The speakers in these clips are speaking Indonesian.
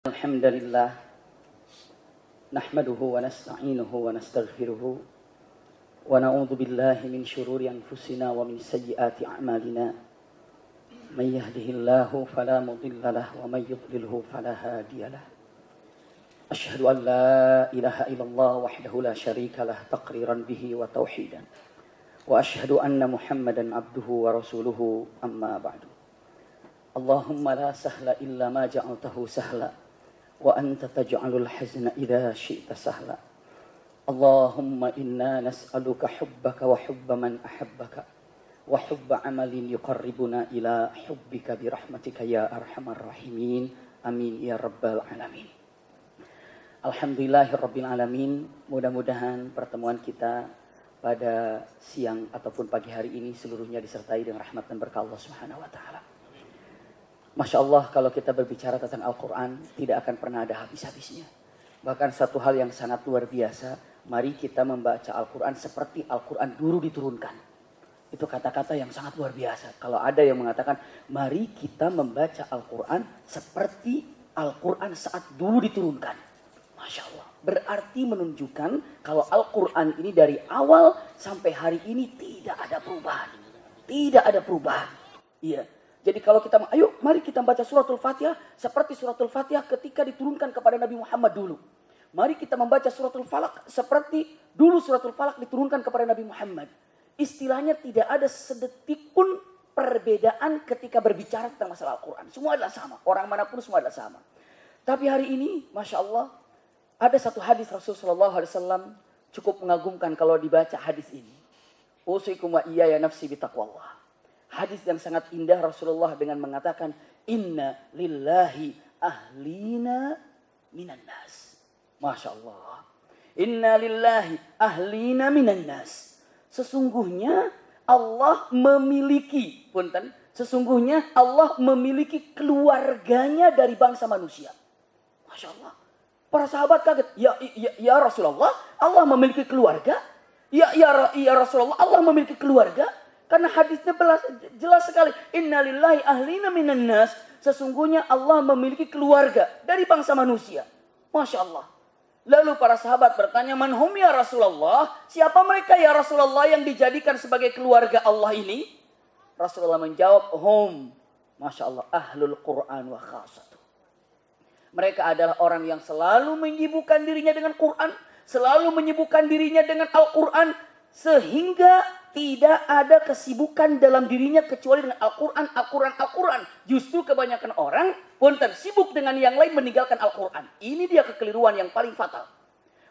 الحمد لله نحمده ونستعينه ونستغفره ونعوذ بالله من شرور أنفسنا ومن سيئات أعمالنا من يهده الله فلا مضل له ومن يضلله فلا هادي له أشهد أن لا إله إلا الله وحده لا شريك له تقريرا به وتوحيدا وأشهد أن محمدا عبده ورسوله أما بعد اللهم لا سهل إلا ما جعلته سهلا وأنت تجعل الحزن إذا شئت سهلا اللهم إنا نسألك حبك وحب من أحبك وحب عمل يقربنا إلى حبك برحمتك يا أرحم الراحمين آمين يا رب العالمين. Alhamdulillahirabbil alamin. Mudah-mudahan pertemuan kita pada siang ataupun pagi hari ini seluruhnya disertai dengan rahmat dan berkah Allah Subhanahu wa taala. Masya Allah, kalau kita berbicara tentang Al-Quran tidak akan pernah ada habis-habisnya. Bahkan satu hal yang sangat luar biasa, mari kita membaca Al-Quran seperti Al-Quran dulu diturunkan. Itu kata-kata yang sangat luar biasa. Kalau ada yang mengatakan mari kita membaca Al-Quran seperti Al-Quran saat dulu diturunkan, Masya Allah, berarti menunjukkan kalau Al-Quran ini dari awal sampai hari ini tidak ada perubahan. Tidak ada perubahan. Iya. Jadi kalau kita, ayo mari kita baca suratul Fatihah seperti suratul Fatihah ketika diturunkan kepada Nabi Muhammad dulu. Mari kita membaca suratul Falaq seperti dulu suratul Falaq diturunkan kepada Nabi Muhammad. Istilahnya tidak ada sedetik pun perbedaan ketika berbicara tentang masalah Al-Quran. Semua adalah sama, orang manapun semua adalah sama. Tapi hari ini, Masya Allah, ada satu hadis Rasulullah SAW cukup mengagumkan kalau dibaca hadis ini. Usikum wa iyaya nafsi bitaqwallah. Hadis yang sangat indah Rasulullah dengan mengatakan inna lillahi ahlina minan nas. Masya Allah. Inna lillahi ahlina minan nas. Sesungguhnya Allah memiliki, punten, sesungguhnya Allah memiliki keluarganya dari bangsa manusia. Masya Allah. Para sahabat kaget. Ya Rasulullah, Allah memiliki keluarga? Ya Rasulullah, Allah memiliki keluarga? Karena hadisnya jelas sekali. Inna lillahi ahlina minan nas. Sesungguhnya Allah memiliki keluarga dari bangsa manusia. Masya Allah. Lalu para sahabat bertanya, man hum ya Rasulullah? Siapa mereka ya Rasulullah yang dijadikan sebagai keluarga Allah ini? Rasulullah menjawab, hum. Masya Allah. Ahlul Quran wa khasatu. Mereka adalah orang yang selalu menyibukkan dirinya dengan Quran. Selalu menyibukkan dirinya dengan Al-Quran. Sehingga tidak ada kesibukan dalam dirinya kecuali dengan Al-Quran, Al-Quran, Al-Quran. Justru kebanyakan orang pun tersibuk dengan yang lain meninggalkan Al-Quran. Ini dia kekeliruan yang paling fatal.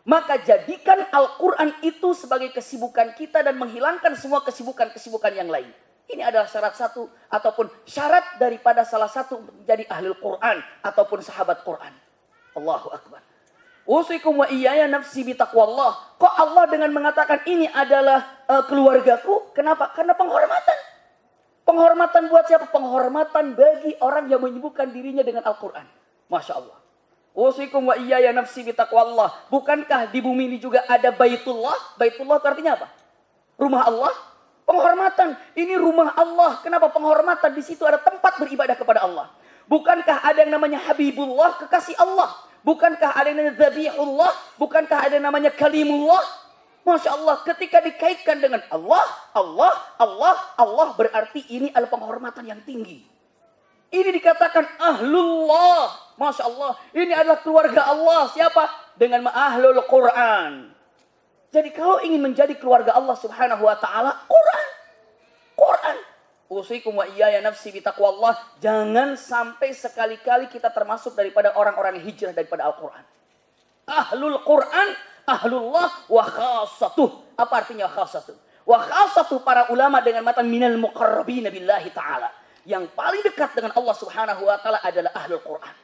Maka jadikan Al-Quran itu sebagai kesibukan kita dan menghilangkan semua kesibukan-kesibukan yang lain. Ini adalah syarat satu ataupun syarat daripada salah satu menjadi ahli Quran ataupun sahabat Quran. Allahu Akbar. Usikum wa iyaya nafsi bitaqwallah. Kok Allah dengan mengatakan ini adalah keluargaku? Kenapa? Karena penghormatan. Penghormatan buat siapa? Penghormatan bagi orang yang menyibukkan dirinya dengan Al-Quran. Masya Allah. Usikum wa iyaya nafsi bitaqwallah. Bukankah di bumi ini juga ada Baitullah? Baitullah itu artinya apa? Rumah Allah. Penghormatan. Ini rumah Allah. Kenapa penghormatan? Di situ ada tempat beribadah kepada Allah. Bukankah ada yang namanya Habibullah, kekasih Allah? Bukankah ada yang namanya Zabihullah? Bukankah ada yang namanya Kalimullah? Masya Allah, ketika dikaitkan dengan Allah, Allah berarti ini adalah penghormatan yang tinggi. Ini dikatakan ahlullah. Masya Allah, ini adalah keluarga Allah. Siapa? Dengan ahlul Quran. Jadi kalau ingin menjadi keluarga Allah Subhanahu wa ta'ala, Quran. Usikum wa iyaya nafsi bitaqwallah. Jangan sampai sekali-kali kita termasuk daripada orang-orang yang hijrah daripada Al-Quran. Ahlul Quran, ahlullah wa khasatuh. Apa artinya khasatuh? Wa khasatuh para ulama dengan matan minal muqarrabina billahi ta'ala. Yang paling dekat dengan Allah Subhanahu wa ta'ala adalah ahlul Quran.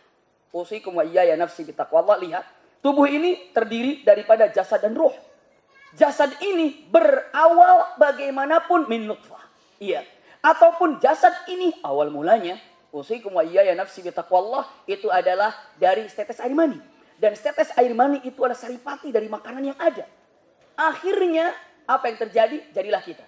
Usikum wa iyaya nafsi bitaqwallah. Lihat, tubuh ini terdiri daripada jasad dan ruh. Jasad ini berawal bagaimanapun min nutfah. Iya. Ataupun jasad ini awal mulanya usikum wa iyaya nafsi bitaqwallah itu adalah dari setetes air mani. Dan setetes air mani itu adalah saripati dari makanan yang ada. Akhirnya apa yang terjadi? Jadilah kita.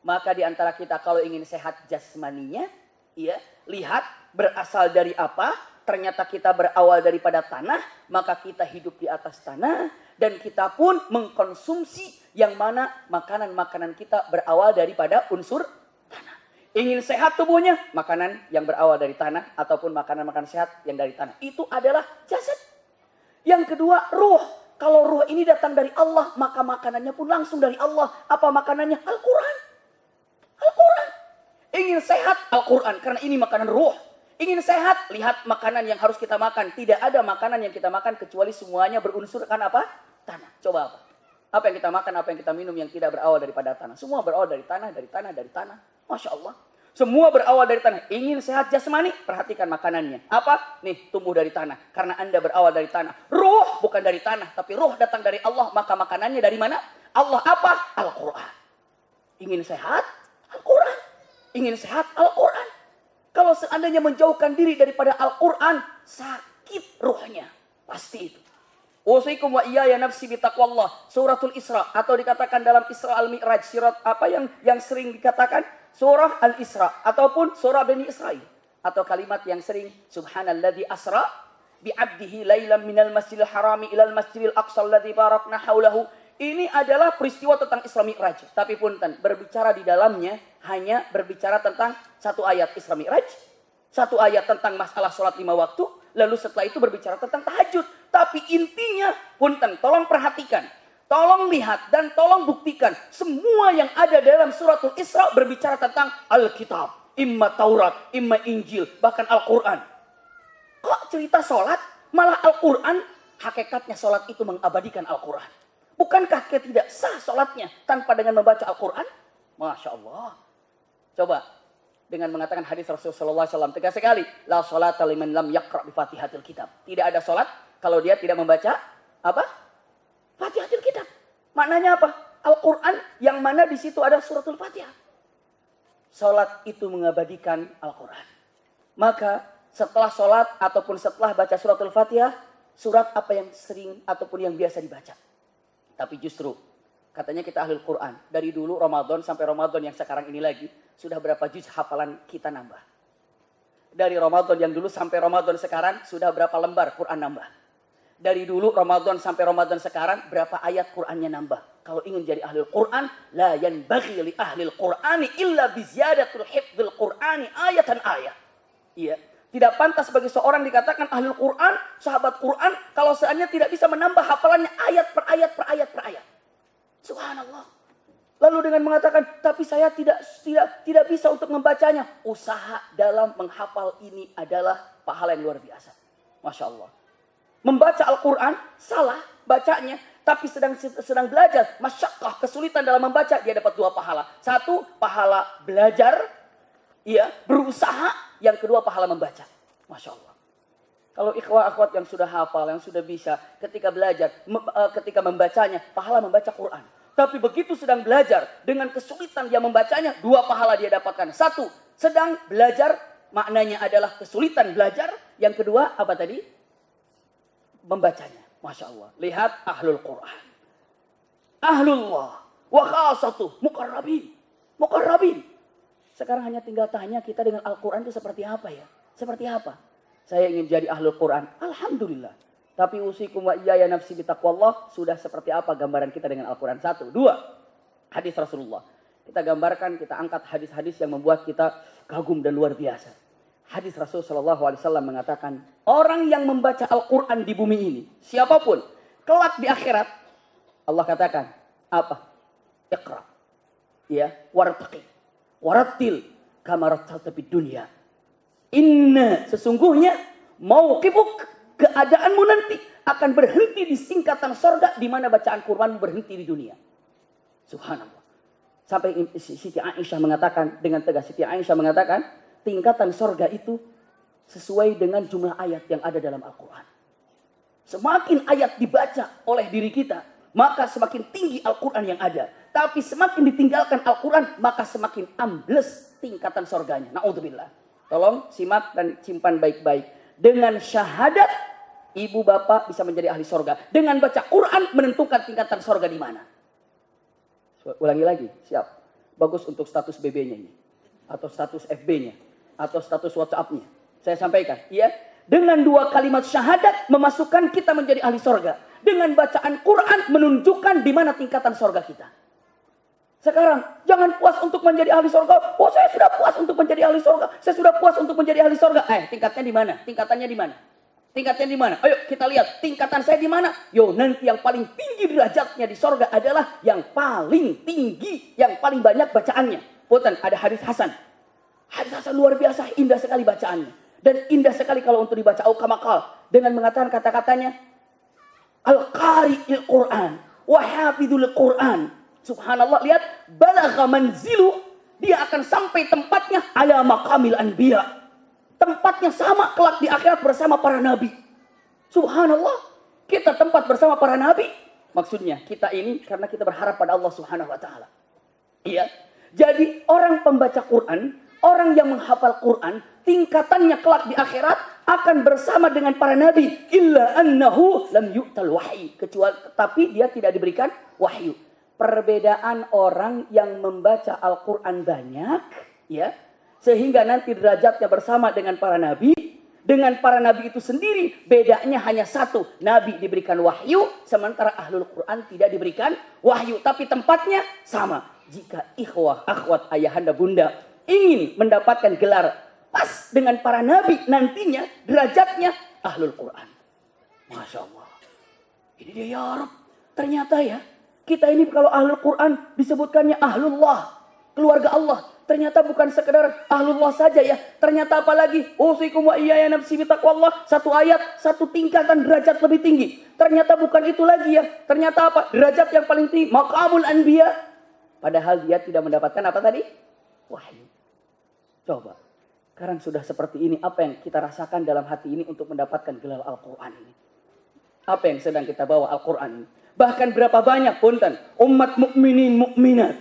Maka di antara kita kalau ingin sehat jasmaninya, ya, lihat berasal dari apa? ternyata kita berawal daripada tanah, maka kita hidup di atas tanah, dan kita pun mengkonsumsi yang mana makanan-makanan kita berawal daripada unsur tanah. Ingin sehat tubuhnya, makanan yang berawal dari tanah, ataupun makanan-makanan sehat yang dari tanah. Itu adalah jasad. Yang kedua, ruh. Kalau ruh ini datang dari Allah, maka makanannya pun langsung dari Allah. Apa makanannya? Al-Quran. Al-Quran. Ingin sehat, Al-Quran. Karena ini makanan ruh. Ingin sehat, lihat makanan yang harus kita makan. Tidak ada makanan yang kita makan kecuali semuanya berunsurkan apa? Tanah. Coba apa? Apa yang kita makan, apa yang kita minum yang tidak berawal daripada tanah. Semua berawal dari tanah, dari tanah, dari tanah. Masya Allah. Semua berawal dari tanah. Ingin sehat jasmani, perhatikan makanannya. Apa? Nih, tumbuh dari tanah. Karena Anda berawal dari tanah. Ruh bukan dari tanah, tapi ruh datang dari Allah. Maka makanannya dari mana? Allah apa? Al-Quran. Ingin sehat? Al-Quran. Ingin sehat? Al-Quran. Kalau seandainya menjauhkan diri daripada Al-Quran, sakit ruhnya. Pasti itu. Usikum wa iyaya nafsi bitaqwallah. Suratul Isra. Atau dikatakan dalam Isra al-Mi'raj. Surat apa yang sering dikatakan? Surah Al-Isra. Ataupun surah Bani Israel. Atau kalimat yang sering. Subhanalladzi asra bi'abdihi laylam minal masjidil harami ilal masjidil aqsa alladzi barakna haulahu. Ini adalah peristiwa tentang Isra Mi'raj. Tapi punten, berbicara di dalamnya hanya berbicara tentang satu ayat Isra Mi'raj. Satu ayat tentang masalah sholat 5 waktu. Lalu setelah itu berbicara tentang tahajud. Tapi intinya, punten, tolong perhatikan. Tolong lihat dan tolong buktikan. Semua yang ada dalam suratul Isra berbicara tentang Alkitab. Imma Taurat, imma Injil, bahkan Al-Quran. Kok cerita sholat? Malah Al-Quran, hakikatnya sholat itu mengabadikan Al-Quran. Bukankah tidak sah sholatnya tanpa dengan membaca Al-Quran? Masya Allah. Coba dengan mengatakan hadis Rasulullah SAW tegas sekali. La sholata liman lam yaqra' bi Fatihatil Kitab. Tidak ada sholat kalau dia tidak membaca apa? Fatihatil Kitab. Maknanya apa? Al-Quran yang mana di situ ada suratul Fatihah. Sholat itu mengabadikan Al-Quran. Maka setelah sholat ataupun setelah baca suratul Fatihah, surat apa yang sering ataupun yang biasa dibaca. Tapi justru katanya kita ahli Quran. Dari dulu Ramadan sampai Ramadan yang sekarang ini lagi. Sudah berapa juz hafalan kita nambah. Dari Ramadan yang dulu sampai Ramadan sekarang. Sudah berapa lembar Quran nambah. Dari dulu Ramadan sampai Ramadan sekarang. Berapa ayat Qurannya nambah. Kalau ingin jadi ahli Quran. La yanbaghi li ahli Qurani illa biziyadatul hifdzil Qurani ayatan ayat. Iya. Tidak pantas bagi seorang dikatakan ahli Quran, sahabat Quran, kalau seandainya tidak bisa menambah hafalannya ayat per ayat per ayat per ayat. Subhanallah. Lalu dengan mengatakan, tapi saya tidak bisa untuk membacanya. Usaha dalam menghafal ini adalah pahala yang luar biasa. Masya Allah. Membaca Al-Quran, salah bacanya. Tapi sedang belajar, masyaqqah, kesulitan dalam membaca, dia dapat 2 pahala. 1, pahala belajar, ya, berusaha. Yang kedua, pahala membaca. Masya Allah. Kalau ikhwah akhwat yang sudah hafal, yang sudah bisa, ketika belajar, ketika membacanya, pahala membaca Quran. Tapi begitu sedang belajar, dengan kesulitan dia membacanya, 2 pahala dia dapatkan. 1, sedang belajar, maknanya adalah kesulitan belajar. Yang kedua, apa tadi? Membacanya. Masya Allah. Lihat ahlul Quran. Ahlullah. Wa khasatuh. Muqarrabin. Muqarrabin. Sekarang hanya tinggal tanya kita dengan Al-Quran itu seperti apa ya? Seperti apa? Saya ingin jadi ahlul Quran. Alhamdulillah. Tapi usikum wa iyaya nafsi bitaqwallah. Sudah seperti apa gambaran kita dengan Al-Quran? 1. 2. Hadis Rasulullah. Kita gambarkan, kita angkat hadis-hadis yang membuat kita kagum dan luar biasa. Hadis Rasulullah SAW mengatakan, orang yang membaca Al-Quran di bumi ini, siapapun, kelak di akhirat, Allah katakan, apa? Iqra. Ya, wartaqi. Warattil kama rattalta fid dunya. Inna, sesungguhnya mauqifuk, keadaanmu nanti akan berhenti di singkatan sorga di mana bacaan Quran berhenti di dunia. Subhanallah. Sampai Siti Aisyah mengatakan dengan tegas, Siti Aisyah mengatakan tingkatan sorga itu sesuai dengan jumlah ayat yang ada dalam Al-Quran. Semakin ayat dibaca oleh diri kita, maka semakin tinggi Al-Quran yang ada. Tapi semakin ditinggalkan Al-Quran, maka semakin ambles tingkatan sorganya. Na'udzubillah. Tolong simak dan simpan baik-baik. Dengan syahadat, ibu bapak bisa menjadi ahli sorga. Dengan baca Quran, menentukan tingkatan sorga di mana. Ulangi lagi, siap. Bagus untuk status BB-nya ini. Atau status FB-nya. Atau status WhatsApp-nya. Saya sampaikan, ya. Dengan 2 kalimat syahadat memasukkan kita menjadi ahli sorga. Dengan bacaan Quran menunjukkan di mana tingkatan sorga kita. Sekarang jangan puas untuk menjadi ahli sorga. Oh, saya sudah puas untuk menjadi ahli sorga. Saya sudah puas untuk menjadi ahli sorga. Tingkatnya di mana? Tingkatannya di mana? Tingkatnya di mana? Ayo kita lihat tingkatan saya di mana. Yo, nanti yang paling tinggi derajatnya di sorga adalah yang paling tinggi, yang paling banyak bacaannya. Punten, ada hadis Hasan. Hadis Hasan luar biasa, indah sekali bacaannya. Dan indah sekali kalau untuk dibaca kamakal dengan mengatakan kata-katanya Al-Qari'il Quran wa hafidhul Quran. Subhanallah, lihat, balagha manzilu, dia akan sampai tempatnya ala maqamil anbiya. Tempatnya sama kelak di akhirat bersama para nabi. Subhanallah, kita tempat bersama para nabi. Maksudnya kita ini karena kita berharap pada Allah Subhanahu wa taala. Iya. Jadi orang pembaca Quran, orang yang menghafal Quran, tingkatannya kelak di akhirat akan bersama dengan para nabi. Illa annahu lam yu'tal wahyi, kecuali tapi dia tidak diberikan wahyu. Perbedaan orang yang membaca Al-Quran banyak, ya, sehingga nanti derajatnya bersama dengan para nabi. Dengan para nabi itu sendiri, bedanya hanya satu. Nabi diberikan wahyu, sementara ahlul Quran tidak diberikan wahyu. Tapi tempatnya sama. Jika ikhwah, akhwat, ayahanda, bunda ingin mendapatkan gelar pas dengan para nabi, nantinya derajatnya ahlul Quran. Masya Allah. Ini dia ya Rabb. Ternyata ya, kita ini kalau ahlul Quran disebutkannya ahlullah, keluarga Allah. Ternyata bukan sekedar ahlullah saja ya. Ternyata apalagi usikum wa iyaya nafsi bitaqwallah. Satu ayat, satu tingkatan derajat lebih tinggi. Ternyata bukan itu lagi ya. Ternyata apa? Derajat yang paling tinggi, maqamul anbiya. Padahal dia tidak mendapatkan apa tadi? Wahyu. Coba. Sekarang sudah seperti ini, apa yang kita rasakan dalam hati ini untuk mendapatkan gelar Al-Quran ini? Apa yang sedang kita bawa Al-Quran ini? Bahkan berapa banyak punten umat mukminin mukminat,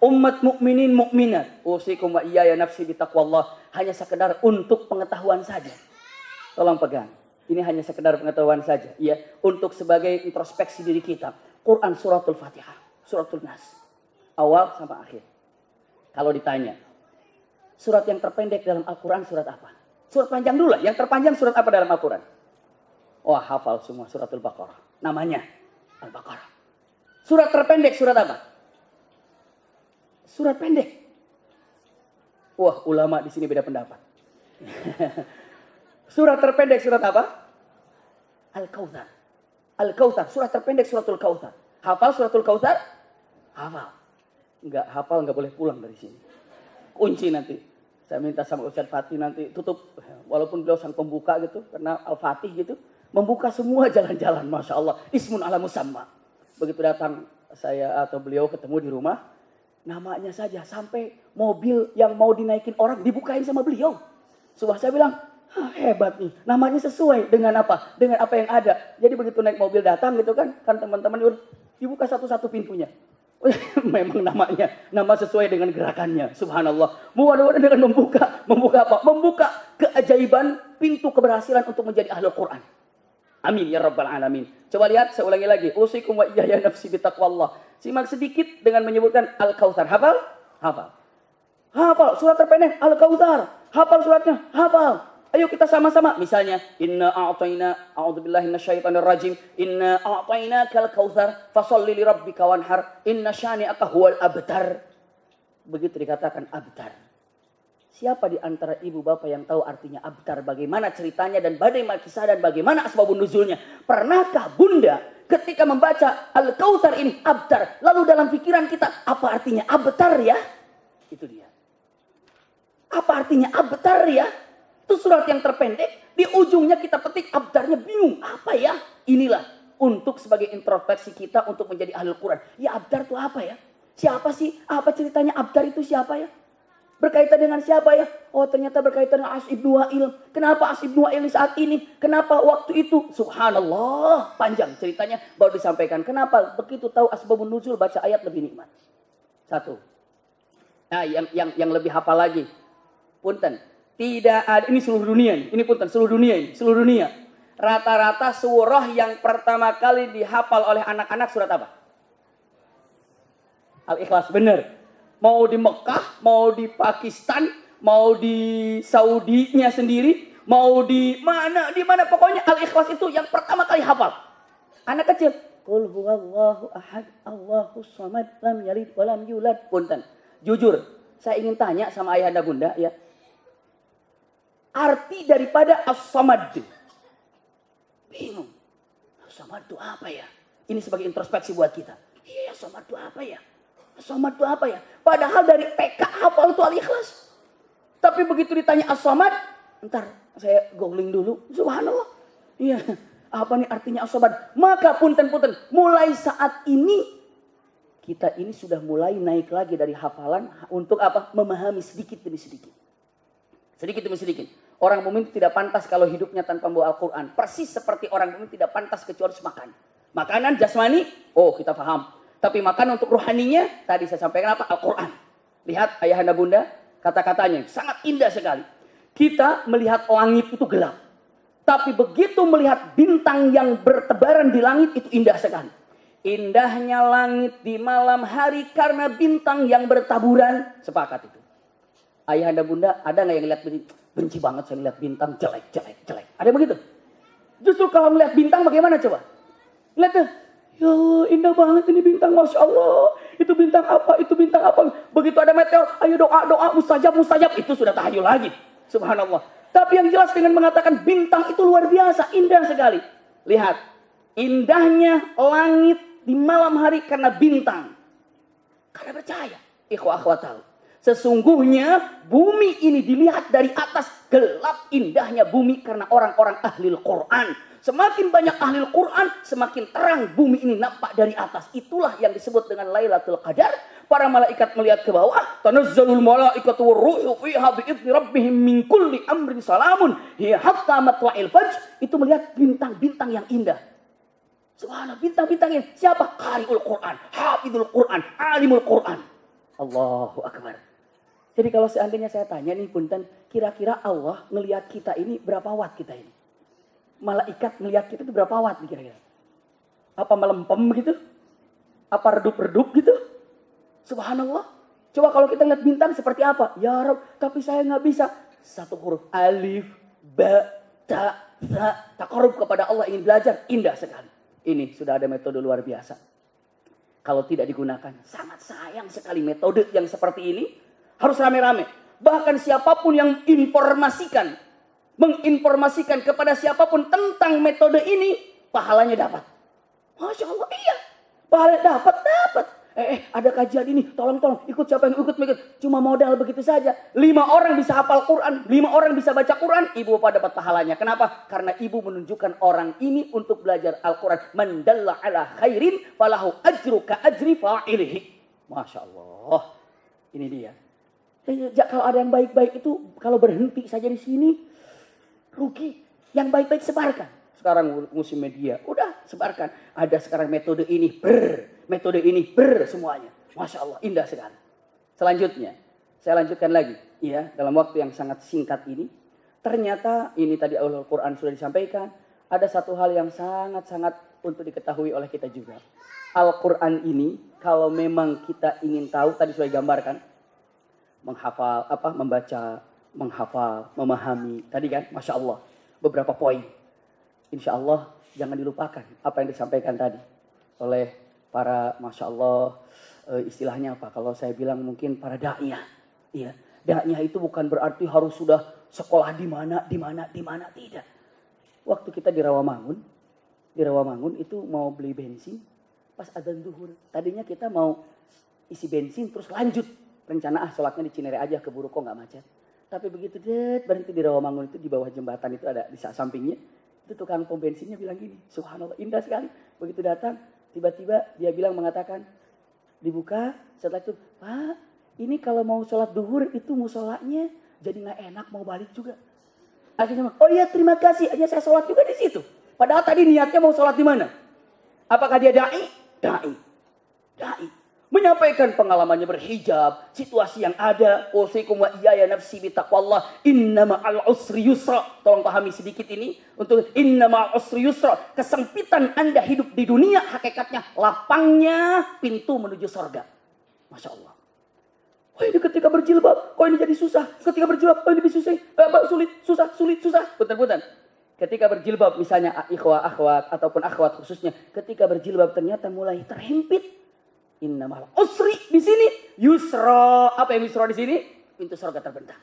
umat mukminin mukminat. Usikum wa iyaya nafsi bitaqwallah, hanya sekedar untuk pengetahuan saja. Tolong pegang. Ini hanya sekedar pengetahuan saja, ya, untuk sebagai introspeksi diri kita. Quran suratul Fatihah, suratul Nas, awal sampai akhir. Kalau ditanya, surat yang terpendek dalam Al-Quran surat apa? Surat panjang dulu lah. Yang terpanjang surat apa dalam Al-Quran? Wah, hafal semua suratul Baqarah. Namanya Al-Baqarah. Surat terpendek surat apa? Surat pendek. Wah, ulama di sini beda pendapat. Surat terpendek surat apa? Al-Kautsar. Al-Kautsar, surat terpendek suratul Kautsar. Hafal suratul Kautsar? Hafal. Enggak hafal enggak boleh pulang dari sini. Kunci nanti. Saya minta sama Ustaz Fatih nanti tutup, walaupun beliau sang pembuka gitu, karena Al-Fatih gitu, membuka semua jalan-jalan, Masya Allah. Ismun ala musamma. Begitu datang saya atau beliau ketemu di rumah, namanya saja sampai mobil yang mau dinaikin orang dibukain sama beliau. Subah saya bilang, hebat nih, namanya sesuai dengan apa? Dengan apa yang ada. Jadi begitu naik mobil datang gitu kan teman-teman dibuka satu-satu pintunya. Memang namanya, nama sesuai dengan gerakannya. Subhanallah. Mudah-mudahan dengan membuka apa? Membuka keajaiban pintu keberhasilan untuk menjadi ahli Quran. Amin ya rabbal alamin. Coba lihat, saya ulangi lagi. Usikum wa iyaya nafsi bitaqwallah. Simak sedikit dengan menyebutkan Al-Kautsar. Hafal? Hafal. Hafal surat terpendek Al-Kautsar. Hafal suratnya? Hafal. Ayo kita sama-sama. Misalnya, inna a'tayna, a'udzubillahi minasyaitonir rajim. Inna a'tainakal kautsar fasholli li rabbika wanhar. Inna syani'aka huwal abtar. Begitu dikatakan abtar. Siapa di antara ibu bapak yang tahu artinya abtar? Bagaimana ceritanya dan bagaimana kisah dan bagaimana asbabun nuzulnya? Pernahkah bunda ketika membaca Al-Kautsar ini abtar, lalu dalam pikiran kita apa artinya abtar ya? Itu dia. Apa artinya abtar ya? Itu surat yang terpendek, di ujungnya kita petik abdarnya, bingung. Apa ya? Inilah untuk sebagai introspeksi kita untuk menjadi ahli Quran. Ya abdar itu apa ya? Siapa sih? Apa ceritanya abdar itu siapa ya? Berkaitan dengan siapa ya? Oh ternyata berkaitan dengan As ibnu Wa'il. Kenapa As ibnu Wa'il saat ini? Kenapa waktu itu? Subhanallah. Panjang ceritanya baru disampaikan. Kenapa? Begitu tahu asbabun nuzul baca ayat lebih nikmat. Satu. Nah yang lebih hafal lagi. Punten. Tidak ada, ini seluruh dunia ini punten, seluruh dunia ini, seluruh dunia. Rata-rata surah yang pertama kali dihafal oleh anak-anak surat apa? Al-Ikhlas, benar. Mau di Mekah, mau di Pakistan, mau di Saudinya sendiri, mau di mana pokoknya Al-Ikhlas itu yang pertama kali hafal. Anak kecil, qul huwallahu ahad, Allahus samad, lam yalid wa lam yulad. Punten. Jujur, saya ingin tanya sama ayahanda bunda ya. Arti daripada as-samad. Bingung. As-samad itu apa ya? Ini sebagai introspeksi buat kita. Iya, as-samad itu apa ya? As-samad itu apa ya? Padahal dari TK hafal itu Al-Ikhlas. Tapi begitu ditanya as-samad, ntar saya googling dulu. Subhanallah. Iya, apa nih artinya as-samad? Maka punten-punten, mulai saat ini kita ini sudah mulai naik lagi dari hafalan untuk apa? Memahami sedikit demi sedikit. Sedikit demi sedikit. Orang mukmin tidak pantas kalau hidupnya tanpa membawa Al-Quran. Persis seperti orang mukmin tidak pantas kecuali makan. Makanan jasmani, oh kita paham. Tapi makan untuk rohaninya, tadi saya sampaikan apa? Al-Quran. Lihat ayahanda bunda, kata-katanya sangat indah sekali. Kita melihat langit itu gelap. Tapi begitu melihat bintang yang bertebaran di langit itu indah sekali. Indahnya langit di malam hari karena bintang yang bertaburan. Sepakat itu. Ayahanda bunda, ada nggak yang lihat benci banget saya lihat bintang jelek. Ada yang begitu? Justru kalau melihat bintang bagaimana coba? Lihat tuh. Ya indah banget ini bintang, Masya Allah. Itu bintang apa? Itu bintang apa? Begitu ada meteor, ayo doa, mustajab. Itu sudah tahayul lagi. Subhanallah. Tapi yang jelas dengan mengatakan bintang itu luar biasa, indah sekali. Lihat, indahnya langit di malam hari karena bintang. Karena percaya. Ikhwah akhwat tahu. Sesungguhnya bumi ini dilihat dari atas, gelap indahnya bumi karena orang-orang ahli Al-Quran. Semakin banyak ahli Al-Quran, semakin terang bumi ini nampak dari atas. Itulah yang disebut dengan Lailatul Qadar. Para malaikat melihat ke bawah. Tanazzalul malaikatu warruhu fiha bi'izni rabbihim min kulli amrin salamun. Hiya hatta matla'il fajr. Itu melihat bintang-bintang yang indah. Subhanallah, bintang-bintang ini. Siapa? Qari'ul Quran, hafidul Quran, alimul Quran. Allahu Akbar. Jadi kalau seandainya saya tanya nih punten, kira-kira Allah ngelihat kita ini berapa watt kita ini? Malaikat ngelihat kita itu berapa watt kira-kira? Apa melempem gitu? Apa redup-redup gitu? Subhanallah. Coba kalau kita lihat bintang seperti apa? Ya Rabb, tapi saya nggak bisa. Satu huruf alif, ba, ta, za. Taqarrub kepada Allah ingin belajar, indah sekali. Ini sudah ada metode luar biasa. Kalau tidak digunakan, sangat sayang sekali metode yang seperti ini. Harus rame-rame. Bahkan siapapun yang menginformasikan kepada siapapun tentang metode ini, pahalanya dapat. Masya Allah, iya. Pahalanya dapat. Ada kajian ini, tolong, ikut siapa yang ikut. Cuma modal begitu saja. 5 orang bisa hafal Quran, 5 orang bisa baca Quran, ibu bapak dapat pahalanya. Kenapa? Karena ibu menunjukkan orang ini untuk belajar Al-Quran. Man dalla ala khairin falahu ajru ka ajri fa'ilihi. Masya Allah. Ini dia. Kalau ada yang baik-baik itu, kalau berhenti saja di sini, rugi. Yang baik-baik sebarkan. Sekarang musim media, udah sebarkan. Ada sekarang metode ini semuanya. Masya Allah, indah sekali. Selanjutnya, saya lanjutkan lagi. Ya, dalam waktu yang sangat singkat ini, ternyata ini tadi Al-Quran sudah disampaikan. Ada satu hal yang sangat-sangat untuk diketahui oleh kita juga. Al-Quran ini, kalau memang kita ingin tahu, tadi sudah digambarkan. Menghafal, membaca, menghafal, memahami. Tadi kan, Masya Allah, beberapa poin. Insya Allah, jangan dilupakan apa yang disampaikan tadi. Oleh para, Masya Allah, istilahnya apa? Kalau saya bilang mungkin para da'iyah. Iya, da'iyah itu bukan berarti harus sudah sekolah di mana, tidak. Waktu kita di Rawamangun itu mau beli bensin, pas adzan zuhur. Tadinya kita mau isi bensin terus lanjut. Rencana sholatnya di Cinere aja, keburu kok nggak macet. Tapi begitu berhenti di Rawamangun itu, di bawah jembatan itu ada di sampingnya. Itu tukang pom bensinnya bilang gini, subhanallah indah sekali. Begitu datang, tiba-tiba dia mengatakan, dibuka, setelah itu, Pak, ini kalau mau sholat duhur itu musolanya jadi nggak enak mau balik juga. Akhirnya, oh iya terima kasih, aja saya sholat juga di situ. Padahal tadi niatnya mau sholat di mana? Apakah dia da'i? Da'i. Menyampaikan pengalamannya berhijab, situasi yang ada. Usikum wa iyaya nafsi bitaqwallah. Inna ma'al usri yusra. Tolong pahami sedikit ini. Untuk inna ma'al usri yusra. Kesempitan Anda hidup di dunia, hakikatnya lapangnya pintu menuju surga. Masya Allah. Oh ini ketika berjilbab, kok ini jadi susah. Ketika berjilbab, oh ini lebih susah. Sulit. Punten. Ketika berjilbab, misalnya akhwat ataupun akhwat khususnya, ketika berjilbab ternyata mulai terhimpit. Innamal usri di sini yusra. Apa yang yusra di sini? Pintu surga terbentang.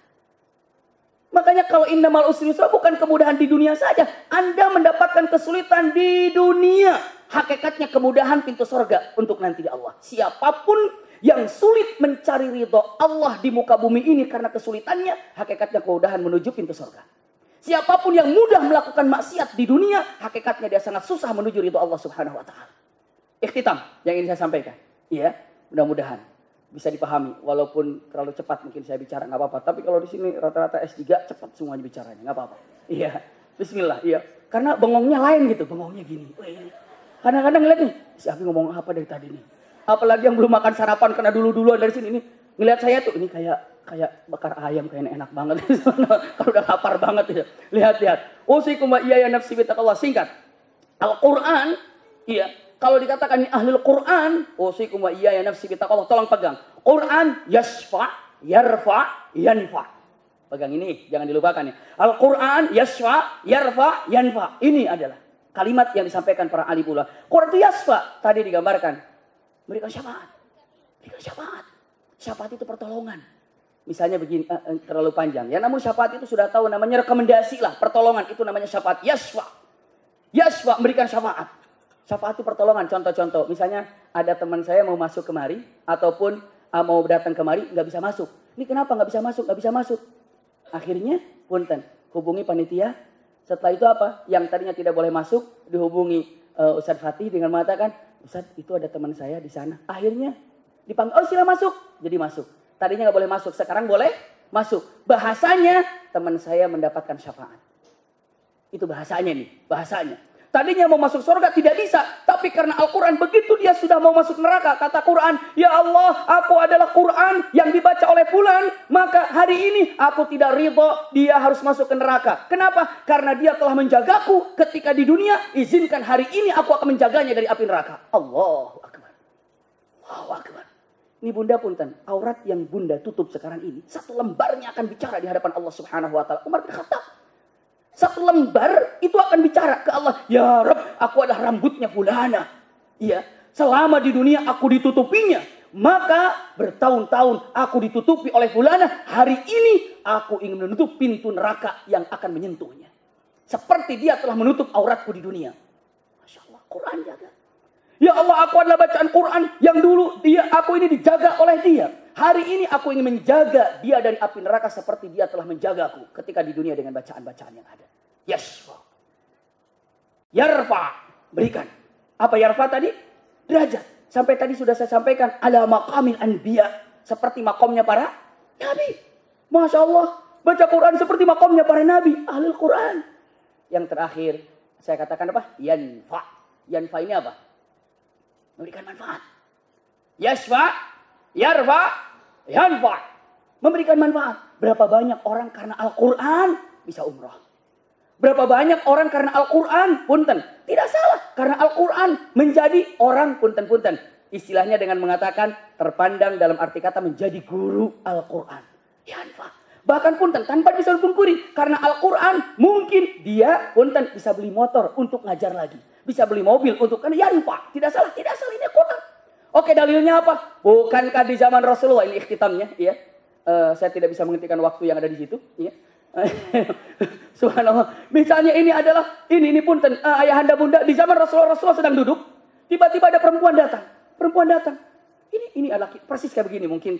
Makanya kalau innamal usri yusra bukan kemudahan di dunia saja. Anda mendapatkan kesulitan di dunia. Hakikatnya kemudahan pintu surga untuk nanti di Allah. Siapapun yang sulit mencari ridho Allah di muka bumi ini karena kesulitannya, hakikatnya kemudahan menuju pintu surga. Siapapun yang mudah melakukan maksiat di dunia, hakikatnya dia sangat susah menuju ridho Allah Subhanahu wa taala. Ikhtitam yang ingin saya sampaikan. Iya, mudah-mudahan bisa dipahami. Walaupun terlalu cepat mungkin saya bicara, nggak apa-apa. Tapi kalau di sini rata-rata S3 cepat semuanya bicaranya, nggak apa-apa. Iya, bismillah, iya. Karena bengongnya lain gitu, bengongnya gini. Kadang-kadang ngeliat nih, si Abi ngomong apa dari tadi nih. Apalagi yang belum makan sarapan karena dulu-duluan dari sini nih. Ngeliat saya tuh, ini kayak bakar ayam, kayaknya enak banget. Kalau udah lapar banget ya. Lihat. Usikum wa iyaya nafsi bittaqwallah. Singkat. Al-Quran, iya. Kalau dikatakan ini ahlul Quran, usikum wa iyaya nafsi bittaqwallah. Tolong pegang. Quran yasfa, yarfa, yanfa. Pegang ini, jangan dilupakan ya. Al-Quran yasfa, yarfa, yanfa. Ini adalah kalimat yang disampaikan para alim ulama. Quran itu yasfa, tadi digambarkan. Memberikan syafaat. Syafaat itu pertolongan. Misalnya begini, terlalu panjang. Ya namun syafaat itu sudah tahu namanya rekomendasi lah. Pertolongan itu namanya syafaat. Yasfa memberikan syafaat. Syafaat itu pertolongan. Contoh-contoh. Misalnya ada teman saya mau masuk kemari. Ataupun mau datang kemari. Nggak bisa masuk. Ini kenapa nggak bisa masuk? Nggak bisa masuk. Akhirnya punten. Hubungi panitia. Setelah itu apa? Yang tadinya tidak boleh masuk. Dihubungi Ustadz Fatih dengan mengatakan. Ustadz itu ada teman saya di sana. Akhirnya dipanggil. Oh sila masuk. Jadi masuk. Tadinya nggak boleh masuk. Sekarang boleh masuk. Bahasanya teman saya mendapatkan syafaat. Itu bahasanya nih. Bahasanya. Tadinya mau masuk surga tidak bisa. Tapi karena Al-Quran begitu dia sudah mau masuk neraka. Kata Quran, ya Allah aku adalah Quran yang dibaca oleh fulan. Maka hari ini aku tidak ridho dia harus masuk ke neraka. Kenapa? Karena dia telah menjagaku ketika di dunia. Izinkan hari ini aku akan menjaganya dari api neraka. Allahu Akbar. Allahu Akbar. Ini bunda punten. Aurat yang bunda tutup sekarang ini. Satu lembarnya akan bicara di hadapan Allah Subhanahu wa ta'ala. Umar bin Khattab. Satu lembar itu akan bicara ke Allah. Ya Rabb, aku adalah rambutnya fulana. Iya, selama di dunia aku ditutupinya. Maka bertahun-tahun aku ditutupi oleh fulana. Hari ini aku ingin menutup pintu neraka yang akan menyentuhnya. Seperti dia telah menutup auratku di dunia. Masya Allah, Quran jaga. Ya Allah, aku adalah bacaan Quran yang dulu aku ini dijaga oleh dia. Hari ini aku ingin menjaga dia dari api neraka seperti dia telah menjagaku ketika di dunia dengan bacaan-bacaan yang ada. Yasfa. Yarfa. Berikan. Apa yarfa tadi? Derajat. Sampai tadi sudah saya sampaikan. Ala maqamil anbiya. Seperti makomnya para nabi. Masya Allah. Baca Quran seperti makomnya para nabi. Ahlul Quran. Yang terakhir. Saya katakan apa? Yanfa. Yanfa ini apa? Memberikan manfaat. Yasfa. Yarfa. Yanfa. Memberikan manfaat. Berapa banyak orang karena Al-Quran bisa umrah. Berapa banyak orang karena Al-Quran, punten. Tidak salah. Karena Al-Quran menjadi orang, punten-punten. Istilahnya dengan mengatakan terpandang dalam arti kata menjadi guru Al-Quran. Yanfa. Bahkan punten tanpa bisa dipungkiri. Karena Al-Quran mungkin dia punten bisa beli motor untuk ngajar lagi. Bisa beli mobil untuk, karena yanfa. Tidak salah ini Al-Quran. Oke, dalilnya apa? Bukankah di zaman Rasulullah, ini ikhtitamnya, ya. Saya tidak bisa menghentikan waktu yang ada di situ, ya. Subhanallah. Misalnya ini adalah ini punten ayahanda bunda di zaman Rasulullah sedang duduk, tiba-tiba ada perempuan datang. Ini laki, persis kayak begini mungkin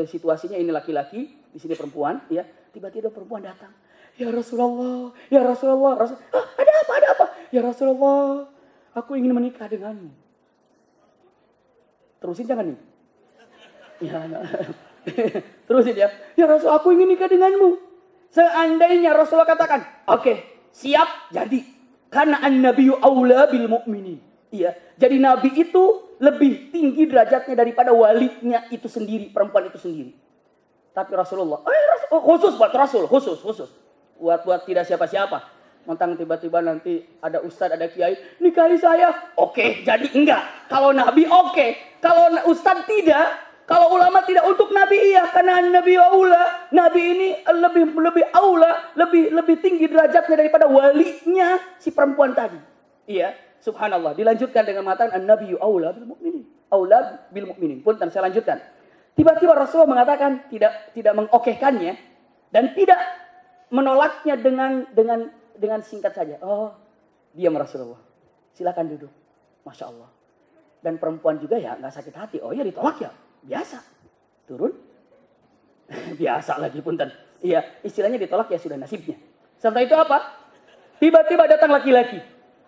situasinya ini laki-laki, di sini perempuan, ya. Tiba-tiba perempuan datang. Ya Rasulullah. Ada apa? Ya Rasulullah, aku ingin menikah denganmu. Terusin jangan nih. Ya. Terusin ya. Ya Rasul, aku ingin nikah denganmu. Seandainya Rasulullah katakan, oke, siap, jadi. Karena an-nabiyyu aula bil mu'minin. Iya. Jadi nabi itu lebih tinggi derajatnya daripada walinya itu sendiri, perempuan itu sendiri. Tapi Rasulullah, khusus buat Rasul, khusus. Buat tidak siapa-siapa. Mentang tiba-tiba nanti ada ustadz, ada kiai, nikahi saya. Oke, jadi enggak. Kalau nabi oke. Kalau ustadz tidak, Kalau ulama tidak untuk Nabi, iya, karena Nabi aula. Nabi ini lebih aula, lebih tinggi derajatnya daripada walinya si perempuan tadi. Iya, subhanallah. Dilanjutkan dengan mengatakan an-nabiyyu aula bil mu'minin. Aula bil mu'minin. Punten, saya lanjutkan. Tiba-tiba Rasulullah mengatakan tidak mengokehkannya dan tidak menolaknya dengan singkat saja. Oh, diam Rasulullah. Silakan duduk. Masya Allah. Dan perempuan juga ya nggak sakit hati. Oh ya ditolak ya. Biasa. Turun. Biasa lagi punten. Iya, istilahnya ditolak ya sudah nasibnya. Setelah itu apa? Tiba-tiba datang laki-laki.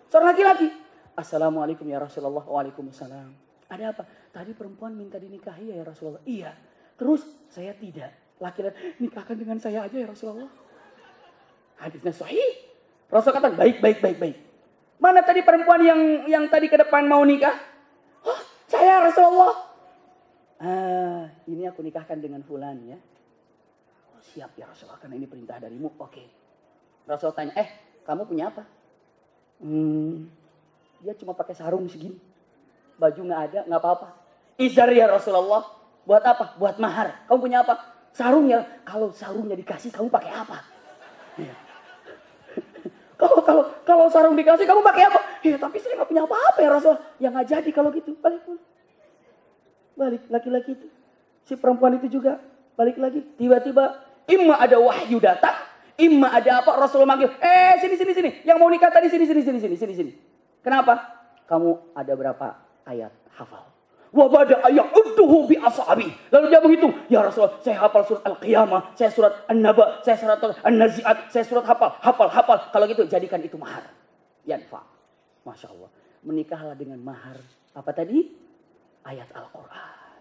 Seorang laki-laki. Assalamualaikum ya Rasulullah. Waalaikumsalam. Ada apa? Tadi perempuan minta dinikahi ya Rasulullah. Iya. Terus saya tidak. Laki-laki, nikahkan dengan saya aja ya Rasulullah. Hadisnya sahih. Rasul kata baik. Mana tadi perempuan yang tadi ke depan mau nikah? Oh, saya Rasulullah. Ini aku nikahkan dengan fulan ya. Oh, siap ya Rasulullah, karena ini perintah darimu. Oke. Rasul tanya, kamu punya apa? Dia cuma pakai sarung segini. Baju nggak ada, nggak apa-apa. Izar ya Rasulullah. Buat apa? Buat mahar. Kamu punya apa? Sarung ya. Kalau sarungnya dikasih, kamu pakai apa? Ya. Kalau sarung dikasih, kamu pakai apa? Ya, tapi saya nggak punya apa-apa ya Rasulullah. Ya nggak jadi kalau gitu. Balik laki-laki itu. Si perempuan itu juga balik lagi. Tiba-tiba imma ada wahyu datang, imma ada apa? Rasulullah manggil, sini. Yang mau nikah tadi sini. Kenapa? Kamu ada berapa ayat hafal? Wa bada ayat udduhu bi ashabi. Lalu dia menghitung, ya Rasulullah, saya hafal surat Al-Qiyamah, saya surat An-Naba, saya surat An-Nazi'at, saya surat hafal. Kalau gitu jadikan itu mahar. Yanfa. Masya Allah. Menikahlah dengan mahar. Apa tadi? Ayat Al-Quran.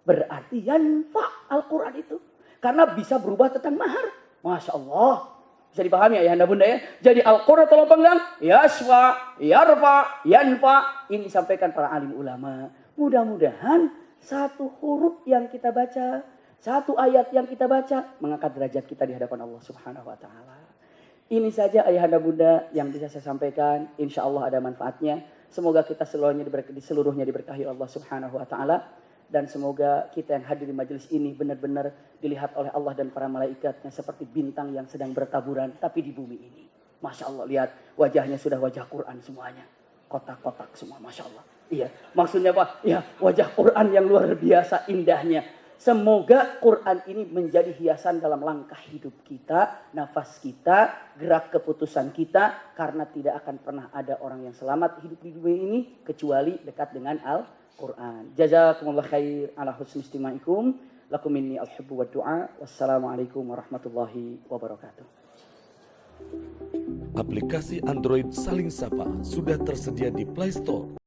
Berarti yanfa Al-Quran itu. Karena bisa berubah tentang mahar. Masya Allah. Bisa dipahami ya Anda Bunda ya. Jadi Al-Quran tolong penggang. Yasfa, yarfa, yanfa. Ini disampaikan para alim ulama. Mudah-mudahan satu huruf yang kita baca, satu ayat yang kita baca, mengangkat derajat kita di hadapan Allah Subhanahu wa Ta'ala. Ini saja ayahanda bunda yang bisa saya sampaikan. Insya Allah ada manfaatnya. Semoga kita seluruhnya diberkahi Allah Subhanahu wa Ta'ala. Dan semoga kita yang hadir di majelis ini benar-benar dilihat oleh Allah dan para malaikatnya seperti bintang yang sedang bertaburan tapi di bumi ini. Masya Allah, lihat wajahnya sudah wajah Quran semuanya. Kotak-kotak semua, Masya Allah. Iya, maksudnya apa? Ya, wajah Quran yang luar biasa indahnya. Semoga Quran ini menjadi hiasan dalam langkah hidup kita, nafas kita, gerak keputusan kita. Karena tidak akan pernah ada orang yang selamat hidup di dunia ini kecuali dekat dengan Al-Quran. Jazakumullah khair ala husni istimaikum. Lakum minni al-hubbu wa du'a. Wassalamualaikum warahmatullahi wabarakatuh. Aplikasi Android Saling Sapa sudah tersedia di Play Store.